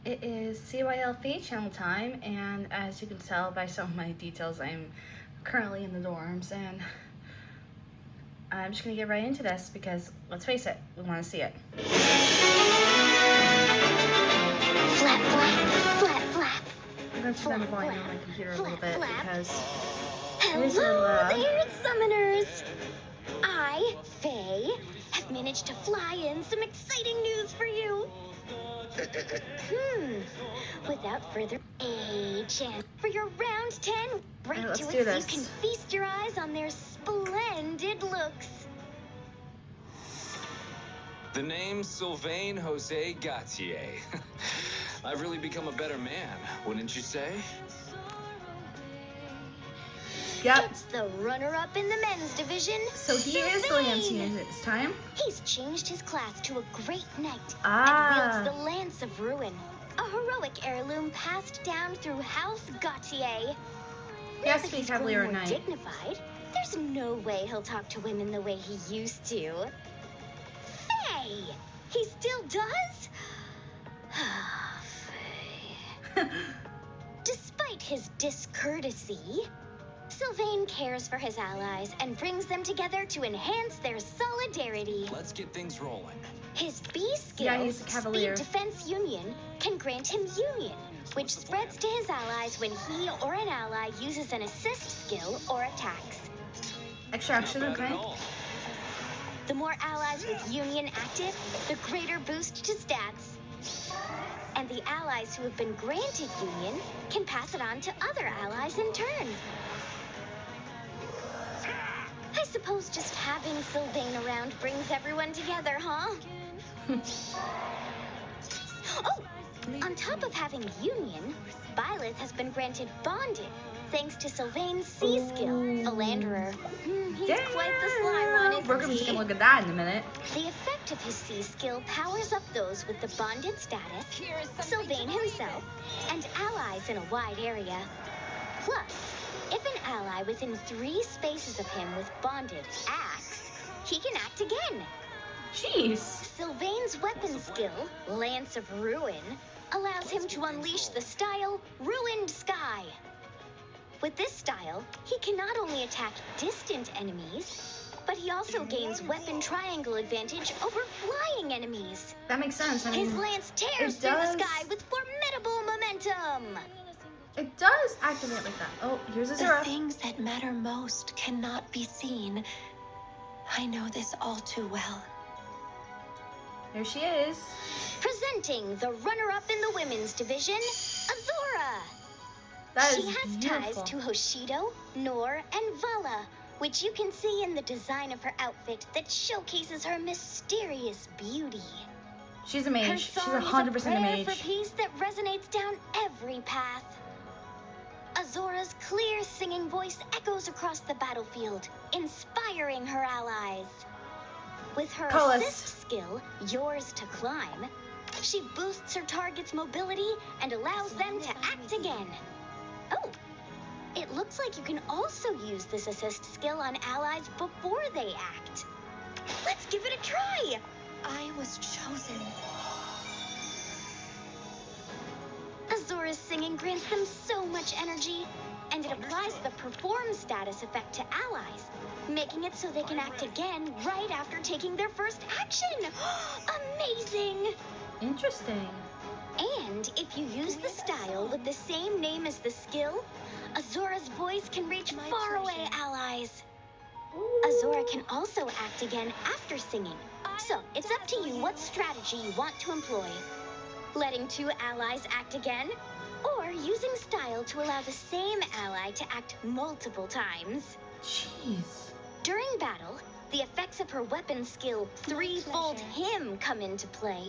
It is CYL FEH channel time, and as you can tell by some of my details, I'm currently in the dorms, and I'm just gonna get right into this because, let's face it, we want to see it. Flap, flap, flap, flap. I'm going to turn down the volume on my computer a little bit because it is Hello really loud. there, summoners! I, Faye, have managed to fly in some exciting news for you. Without further a chance for your round 10, right let's to do it so this. you can feast your eyes on their splendid looks. The name's Sylvain Jose Gautier. I've really become a better man, wouldn't you say? Yep. It's the runner-up in the men's division. So he is the Lancian this time. He's changed his class to a great knight Ah. and wields the Lance of Ruin, a heroic heirloom passed down through House Gautier. He has to be He's Cavalier grown more Knight. dignified. There's no way he'll talk to women the way he used to. Faye! He still does? Faye. Despite his discourtesy, Sylvain cares for his allies and brings them together to enhance their solidarity. Let's get things rolling. His B skill, Yeah, he's a Cavalier. Speed Defense Union, can grant him Union, which spreads to his allies when he or an ally uses an assist skill or attacks. Extraction, Not bad okay. at all. The more allies with Union active, the greater boost to stats. And the allies who have been granted Union can pass it on to other allies in turn. I suppose just having Sylvain around brings everyone together, huh? Oh! On top of having Union, Byleth has been granted Bonded, thanks to Sylvain's C skill, Philanderer. He's quite the sly one, isn't We're going to take he? a look at that in a minute. The effect of his C skill powers up those with the bonded status, Sylvain himself, and allies in a wide area. Plus, if an ally within 3 spaces of him with bonded acts, he can act again. Jeez. Sylvain's weapon skill, Lance of Ruin, allows him to unleash the style Ruined Sky. With this style, he can not only attack distant enemies, but he also gains weapon triangle advantage over flying enemies. That makes sense. I mean, His lance tears it through the does- sky with formidable momentum. it does activate like that. Oh, here's a The Zora. things that matter most cannot be seen. I know this all too well. Here she is. Presenting the runner-up in the women's division, Azora. That She is has beautiful. ties to Hoshido, Nor, and Vala, which you can see in the design of her outfit that showcases her mysterious beauty. She's a Her mage. She's song is 100% a prayer for mage. peace that resonates down every path. Azora's clear singing voice echoes across the battlefield, inspiring her allies. With her Call us. assist skill, Yours to Climb, she boosts her target's mobility and allows them to act again. Oh, it looks like you can also use this assist skill on allies before they act. Let's give it a try! I was chosen. Azora's singing grants them so much energy, and it applies the Perform status effect to allies, making it so they can act again right after taking their first action! Amazing! Interesting. And if you use the style with the same name as the skill, Azora's voice can reach My faraway pleasure. allies. Azora can also act again after singing, so it's up to you what strategy you want to employ. Letting 2 allies act again, or using style to allow the same ally to act multiple times. Jeez. During battle, the effects of her weapon skill, Threefold Him, come into play.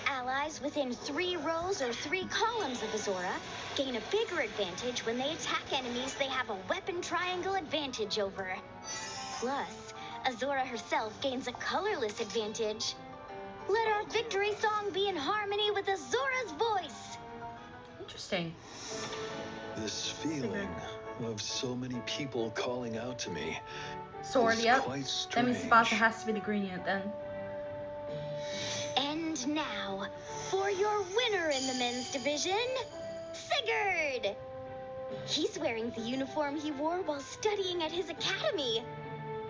Allies within 3 rows or 3 columns of Azora gain a bigger advantage when they attack enemies they have a weapon triangle advantage over. Plus, Azora herself gains a colorless advantage. Let our victory song be in harmony with Azora's voice. Interesting. This feeling of so many people calling out to me Sword, is yep. quite That means strange. Tsubasa has to be the green unit then. And And now, for your winner in the men's division, Sigurd! He's wearing the uniform he wore while studying at his academy.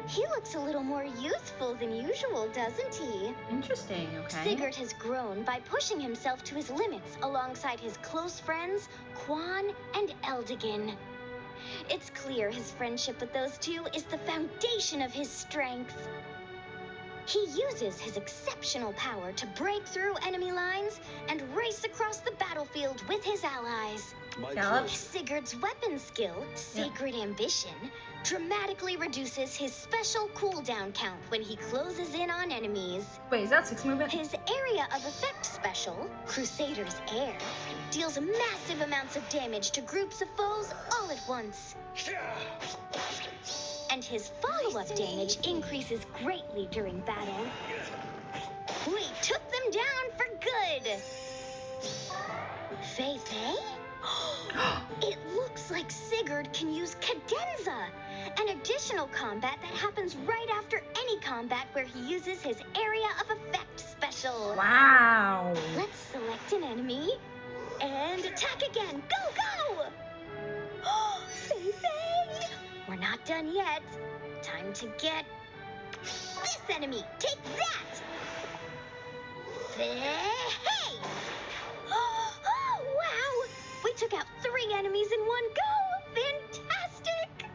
He looks a little more youthful than usual, doesn't he? Interesting, okay. Sigurd has grown by pushing himself to his limits alongside his close friends, Quan and Eldigan. It's clear his friendship with those two is the foundation of his strength. He uses his exceptional power to break through enemy lines and race across the battlefield with his allies. My Gallop. pleasure. Sigurd's weapon skill, Sacred Ambition, dramatically reduces his special cooldown count when he closes in on enemies. Wait, is that 6 movement? His area of effect special, Crusader's Air, deals massive amounts of damage to groups of foes all at once. And his follow-up damage increases greatly during battle. We took them down for good! Fei? It looks like Sigurd can use Cadenza, an additional combat that happens right after any combat where he uses his area of effect special. Wow. Let's select an enemy and attack again. Go, go! Fei! We're not done yet. Time to get this enemy. Take that! Hey! Oh, wow! We took out 3 enemies in one go! Fantastic!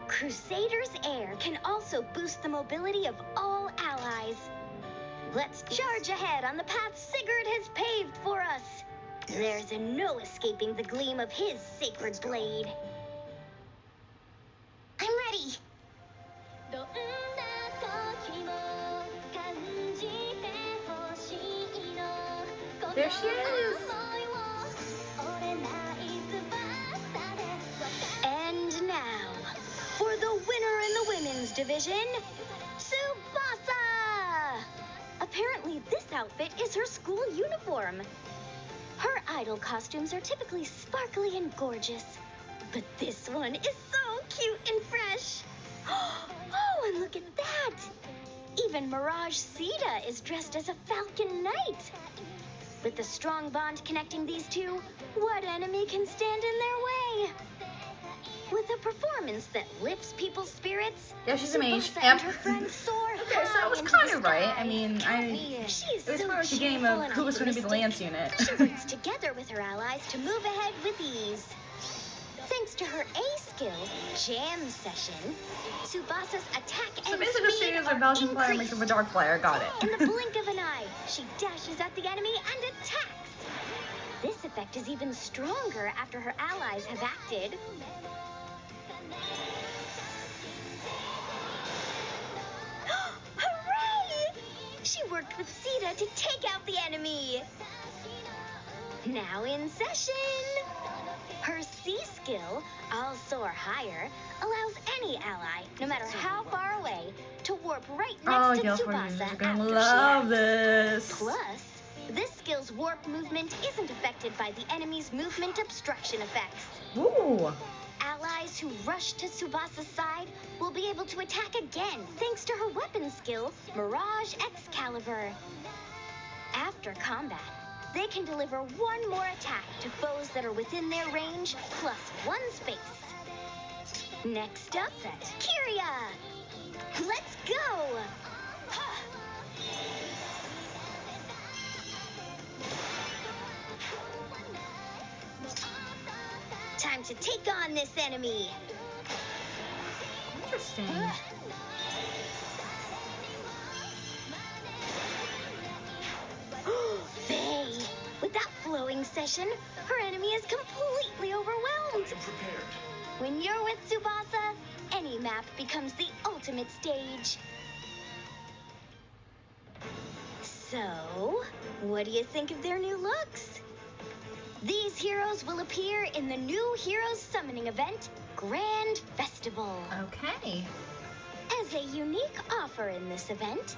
Crusader's Air can also boost the mobility of all allies. Let's charge ahead on the path Sigurd has paved for us. There's no escaping the gleam of his sacred blade. I'm ready. There she is. And now, for the winner in the women's division, Tsubasa! Apparently, this outfit is her school uniform. Her idol costumes are typically sparkly and gorgeous, but this one is so cute and fresh. Oh, and look at that! Even Mirage Sita is dressed as a Falcon Knight. With the strong bond connecting these two, what enemy can stand in their way? With a performance that lifts people's spirits, Yeah, she's a mage. Tsubasa Yep. and her friends soar Okay, so I high was into kind the of right. sky. I mean, She is it was so pretty much a game cheerful of and who was going to be the optimistic. Lance unit. She works together with her allies to move ahead with ease. Thanks to her A skill, Jam Session, Tsubasa's attack So and basically, she speed is a are Belgian player mixed increased. with a dark player. Got it. In the blink of an eye, she dashes at the enemy and attacks. This effect is even stronger after her allies have acted. Hooray! She worked with Sita to take out the enemy. Now in session. Her C skill, I'll Soar Higher, allows any ally, no matter how far away, to warp right Oh, next to Gale Tsubasa users are after gonna she love acts. this. Plus, this skill's warp movement isn't affected by the enemy's movement obstruction effects. Ooh. Allies who rush to Tsubasa's side will be able to attack again thanks to her weapon skill, Mirage Excalibur. After combat, they can deliver one more attack to foes that are within their range, plus 1 space. Next up, Kyria! Let's go! Time to take on this enemy! Interesting. Faye! With that flowing session, her enemy is completely overwhelmed. When you're with Tsubasa, any map becomes the ultimate stage. So, what do you think of their new looks? These heroes will appear in the new Heroes Summoning event, Grand Festival. Okay. As a unique offer in this event,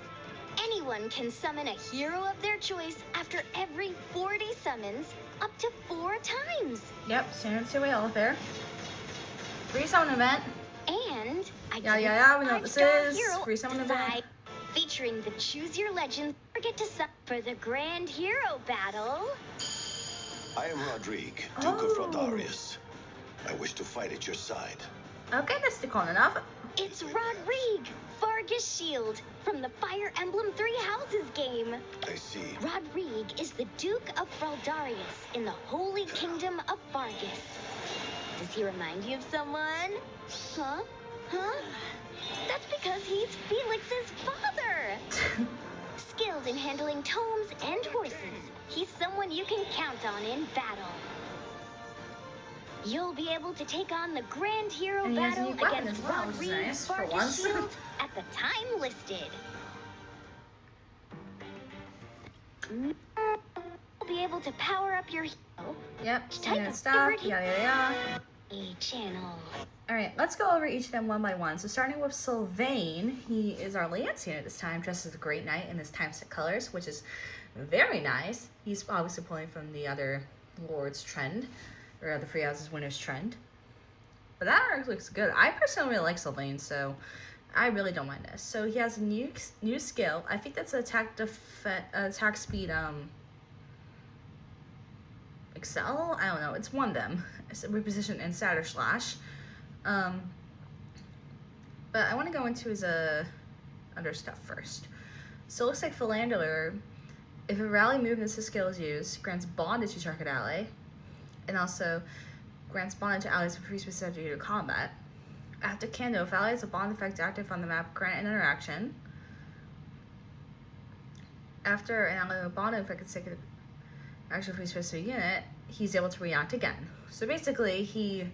anyone can summon a hero of their choice after every 40 summons, up to 4 times. Yep, standard CYL affair. Free summon event. And I Yeah, we know what this is. Hero Free summon design, event. featuring the Choose Your Legend forget to sub for the grand hero battle. I am Rodrigue, Duke of Fraldarius. I wish to fight at your side. Okay, Mr. Kononov. It's Rodrigue, Vargas Shield, from the Fire Emblem Three Houses game. I see. Rodrigue is the Duke of Fraldarius in the Holy Kingdom of Vargas. Does he remind you of someone? Huh? Huh? That's because he's Felix's father! Skilled in handling tomes and horses, he's someone you can count on in battle. You'll be able to take on the Grand Hero And he has a battle new weapon against as well, which is Rodrigue nice for Vargas once. Shield at the time listed. You'll be able to power up your hero. Yep, Type standard of stuff, favorite yada yada yada. A channel. Alright, let's go over each of them one by one. So starting with Sylvain, he is our Lance unit this time, dressed as the Great Knight in his time set colors, which is very nice. He's obviously pulling from the other Lord's trend, or the Free Houses Winners trend. But that art looks good. I personally really like Sylvain, so I really don't mind this. So he has a new skill. I think that's attack speed Excel? I don't know. It's one of them. It's reposition and Satyr Slash. But I want to go into his other stuff first. So it looks like Philanderer, if a rally movement skill is used, grants bondage to target ally, and also grants bondage to allies with free specific due to combat. After Kando, if ally has a bond effect active on the map, grant an interaction. After an ally with a bond effect consecutive action for a specific unit, he's able to react again. So basically, he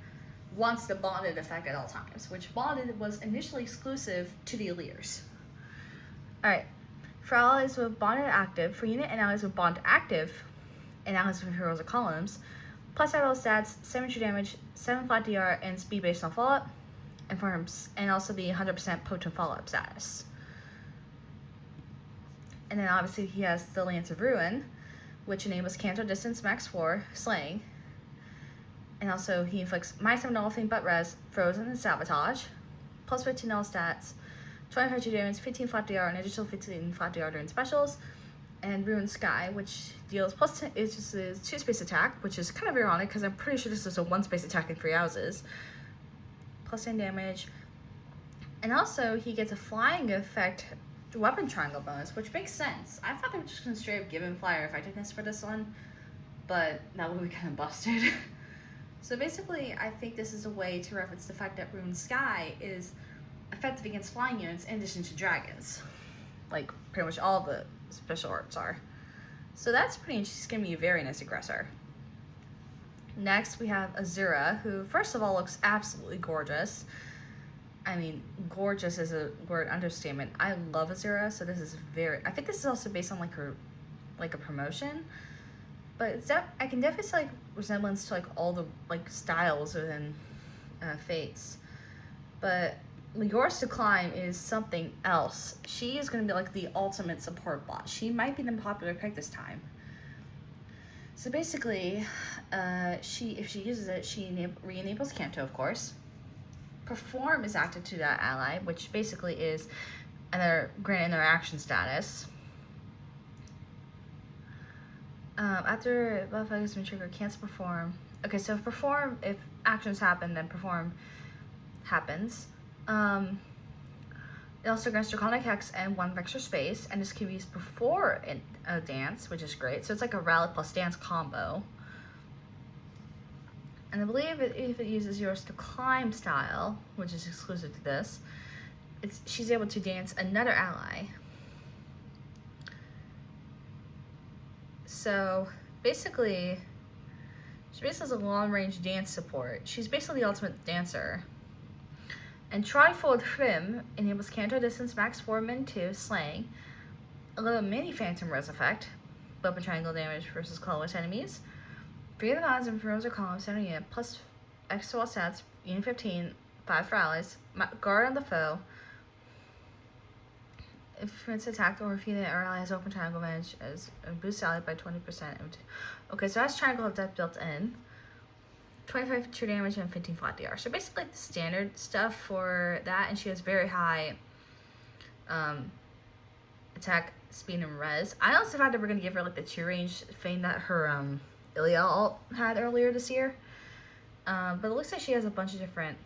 wants the bonded effect at all times, which bonded was initially exclusive to the Elirs. Alright, for allies with bonded active, for unit and allies with bond active, and allies with heroes or columns, plus idle stats, 7 true damage, 7 flat DR, and speed based on follow-up, and also the 100% potent follow-up status. And then obviously he has the Lance of Ruin, which enables Canto Distance Max 4, Slaying. And also he inflicts -7 all thing but res, Frozen, and Sabotage. Plus 15 all stats, 25 true damage, 15 flat DR, and additional 15 flat DR during specials. And Ruined Sky, which deals plus 10, it's just a 2-space attack, which is kind of ironic because I'm pretty sure this is a 1-space attack in 3 houses. Plus 10 damage. And also he gets a flying effect weapon triangle bonus, which makes sense. I thought they were just gonna straight up give him flyer effectiveness for this one, but that would be kind of busted. So basically, I think this is a way to reference the fact that Ruined Sky is effective against flying units in addition to dragons. Like, pretty much all the special arts are. So that's pretty interesting. She's gonna be a very nice aggressor. Next, we have Azura, who first of all looks absolutely gorgeous. I mean, gorgeous is a word understatement. I love Azura, so this is I think this is also based on like a promotion. But it's I can definitely see like resemblance to like all the like styles within Fates. But Ligor's to Climb is something else. She is going to be like the ultimate support bot. She might be the popular pick this time. So basically, if she uses it, she re-enables Canto, of course. Perform is active to that ally, which basically is another grant interaction status. After buff has been triggered, cancel perform. Okay, so if actions happen, then perform happens. It also grants Draconic Hex and 1 extra space, and this can be used before a dance, which is great. So it's like a rally plus dance combo. And I believe if it uses yours to climb style, which is exclusive to this, she's able to dance another ally. So basically, she basically has a long-range dance support. She's basically the ultimate dancer. And Trifold Trim enables Canto Distance Max 4 Min 2 Slaying, a little mini Phantom Res effect, weapon triangle damage versus colorless enemies. 3 of the odds and rows or columns center unit plus extra all stats, unit 15, 5 for allies, guard on the foe. If it's attacked or if unit or ally has open triangle advantage as a boost ally by 20%. Okay, so that's triangle of death built in. 25 true damage and 15 flat DR. So basically like the standard stuff for that, and she has very high attack speed, and res. I also thought that we're gonna give her like the 2-range thing that her Ilia ult had earlier this year. But it looks like she has a bunch of different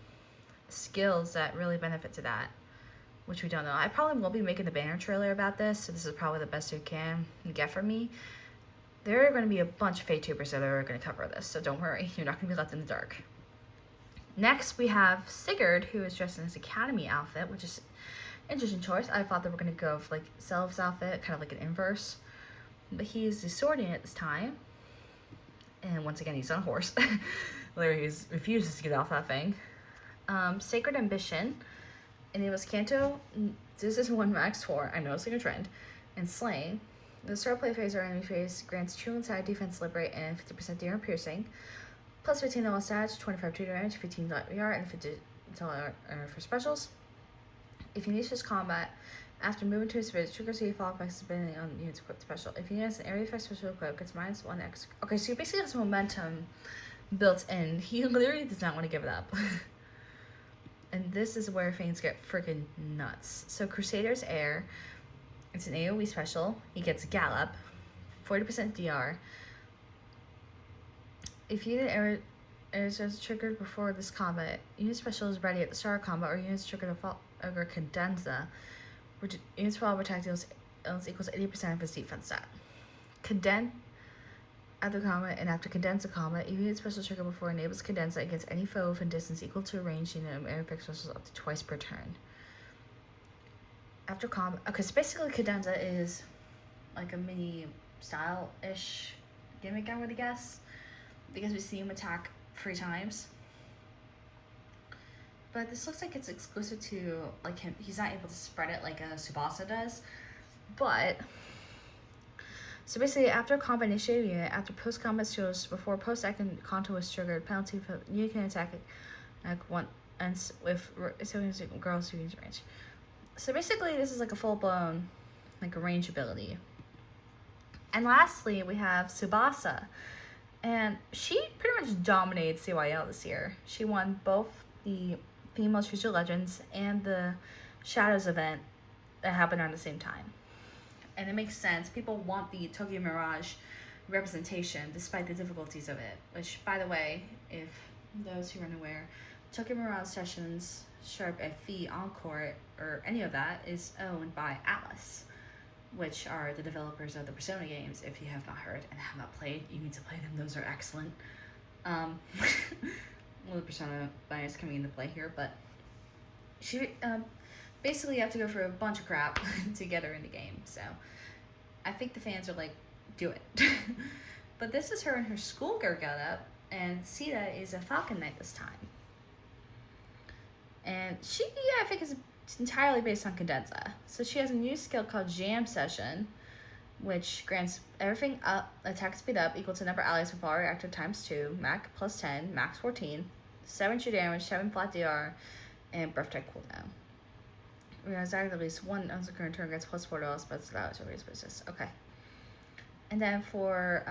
skills that really benefit to that, which we don't know. I probably will be making the banner trailer about this, so this is probably the best you can get from me. There are going to be a bunch of FEH that are going to cover this, so don't worry, you're not going to be left in the dark. Next, we have Sigurd, who is dressed in his academy outfit, which is an interesting choice. I thought they were going to go for like Selv's outfit, kind of like an inverse, but he's the swordsman at this time, and once again, he's on a horse. Literally, he refuses to get off that thing. Sacred Ambition enables Kanto. This is 1 max 4. I know it's like a trend. And Slaying. The start play phase or enemy phase grants true inside defense liberate and 50% DR piercing. Plus 15 all stats, 25 2 damage, 15 VR, and 50 for specials. If you need this combat, after moving to his phase, trigger so you fall back depending on units equipped special. If you use an area effect special equip, gets -1x. Okay, so he basically has momentum built in. He literally does not want to give it up. And this is where things get freaking nuts. So Crusader's Air, it's an AoE special. He gets Gallop, 40% DR. If unit air is triggered before this combat, unit special is ready at the start of combat, or units triggered over Cadenza, which units fall attack deals equals 80% of his defense stat. After combat and after Cadenza combat, if unit special trigger before enables Cadenza against any foe within distance equal to a range unit of air effect specials up to twice per turn. After combat, okay, so basically Cadenza is like a mini style-ish gimmick, I would guess, because we see him attack 3 times. But this looks like it's exclusive to like him. He's not able to spread it like a Tsubasa does, but. So basically, after combat initiated unit, after post-combat skills, before post-acting conto was triggered, penalty for unit can attack like one and with girls who use range. So basically, this is like a full-blown like a range ability. And lastly, we have Tsubasa, and she pretty much dominated CYL this year. She won both the Female Future Legends and the Shadows event that happened around the same time. And it makes sense. People want the Tokyo Mirage representation despite the difficulties of it. Which, by the way, if those who are unaware, Tokyo Mirage Sessions, Sharp FE, Encore, or any of that is owned by Atlas, which are the developers of the Persona games. If you have not heard and have not played, you need to play them. Those are excellent. Well, the Persona bias coming into play here, but she basically you have to go through a bunch of crap to get her in the game. So I think the fans are like, do it. But this is her in her schoolgirl getup, and Sita is a Falcon Knight this time. And she, I think, is entirely based on Cadenza. So she has a new skill called Jam Session, which grants everything up, attack speed up, equal to number of allies with all reactor times 2, max plus 10, max 14, 7 true damage, 7 flat DR, and breath type cooldown. We have at least 1 on the current turn gets plus 4 to all spells without to raise resist. Okay. And then for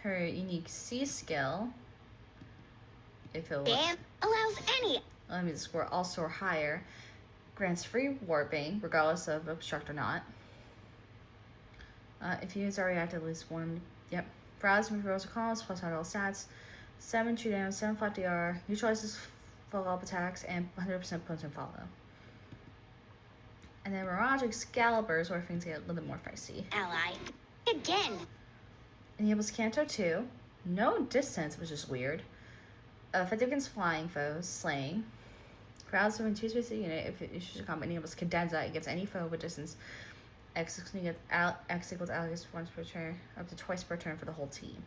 her unique C skill, if it allows any. Let me score also or higher, grants free warping regardless of obstruct or not. If units are reactive at least 1, yep. Browse with rolls or calls plus all stats, 7 true damage, 7 flat DR, neutralizes follow-up attacks, and 100% potent follow. And then Mirage Excaliburs, where things get a little bit more feisty. Ally. Again. Enables Kanto 2. No distance, which is weird. Effective against flying foes, slaying. Crowds within 2 spaces a unit. If it issues a combat, enables Cadenza against any foe with distance. X equals allies once per turn, up to twice per turn for the whole team.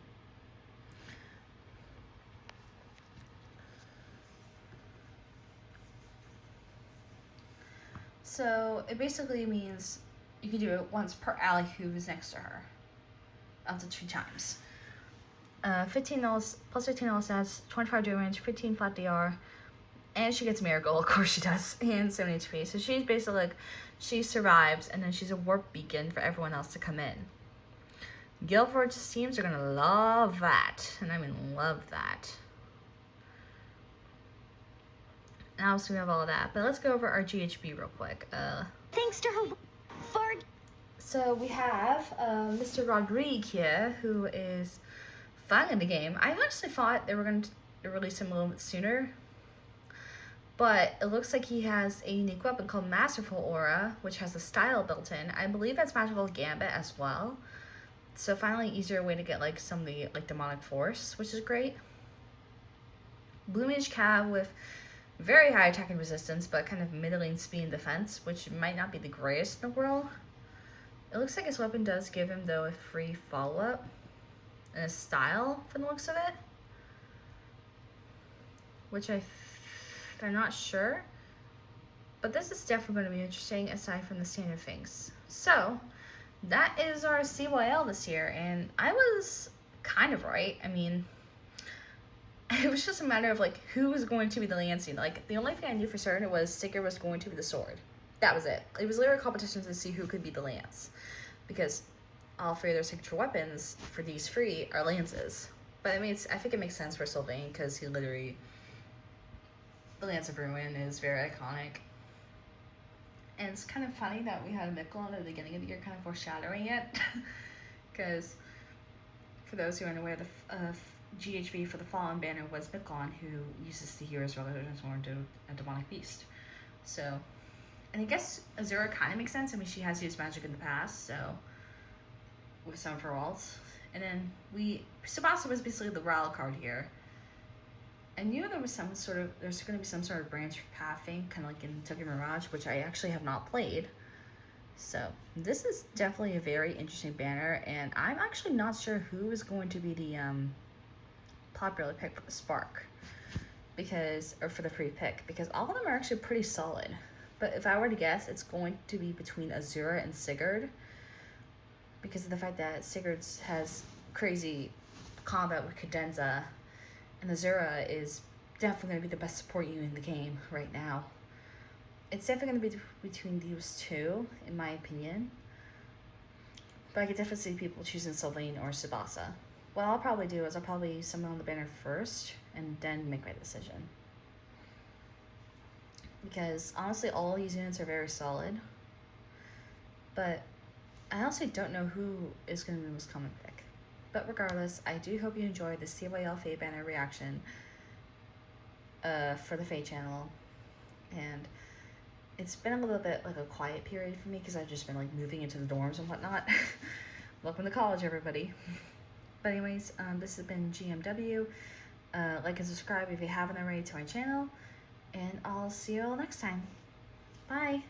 So it basically means you can do it once per ally who is next to her, up to 2 times. 15 plus 15 all stats, 25 damage, 15 flat DR, and she gets Miracle, of course she does, and 7 HP. So she's basically like, she survives, and then she's a warp beacon for everyone else to come in. Guildforge teams are gonna love that, and I mean love that. Now so we have all of that, but let's go over our GHB real quick. Thanks to her for So we have Mr. Rodrigue here, who is finally in the game. I actually thought they were going to release him a little bit sooner, but it looks like he has a unique weapon called Masterful Aura, which has a style built in. I believe that's Magical Gambit as well. So finally, easier way to get like some of the like demonic force, which is great. Blue Mage Cav with very high attack and resistance, but kind of middling speed and defense, which might not be the greatest in the world. It looks like his weapon does give him, though, a free follow-up and a style from the looks of it, which I'm not sure. But this is definitely going to be interesting aside from the standard things. So that is our CYL this year, and I was kind of right. I mean, it was just a matter of like who was going to be the Lancing. Like the only thing I knew for certain was Sigurd was going to be the sword. That was it. It was literally competitions to see who could be the lance, because all three of their signature weapons for these three are lances. But I mean, I think it makes sense for Sylvain because he literally, the Lance of Ruin is very iconic. And it's kind of funny that we had a Mikkel at the beginning of the year, kind of foreshadowing it, because for those who aren't aware, the GHB for the Fallen banner was Miklon, who uses the hero's relevance horn to a demonic beast. So, and I guess Azura kind of makes sense. I mean, she has used magic in the past, so with some of her ults. And then Tsubasa was basically the wild card here. I knew there was there's going to be some sort of branch path thing, kind of like in Tokyo Mirage, which I actually have not played. So this is definitely a very interesting banner, and I'm actually not sure who is going to be the popular pick for the Spark, or for the free pick, because all of them are actually pretty solid. But if I were to guess, it's going to be between Azura and Sigurd, because of the fact that Sigurd has crazy combat with Cadenza, and Azura is definitely going to be the best support unit in the game right now. It's definitely going to be between these two, in my opinion. But I could definitely see people choosing Sylvain or Tsubasa. What I'll probably do is I'll probably summon on the banner first, and then make my decision. Because honestly, all these units are very solid. But I honestly don't know who is going to be the most common pick. But regardless, I do hope you enjoyed the CYL FEH banner reaction for the FEH channel. And it's been a little bit like a quiet period for me because I've just been like moving into the dorms and whatnot. Welcome to college, everybody. But anyways, this has been GMW. Like and subscribe if you haven't already to my channel. And I'll see you all next time. Bye.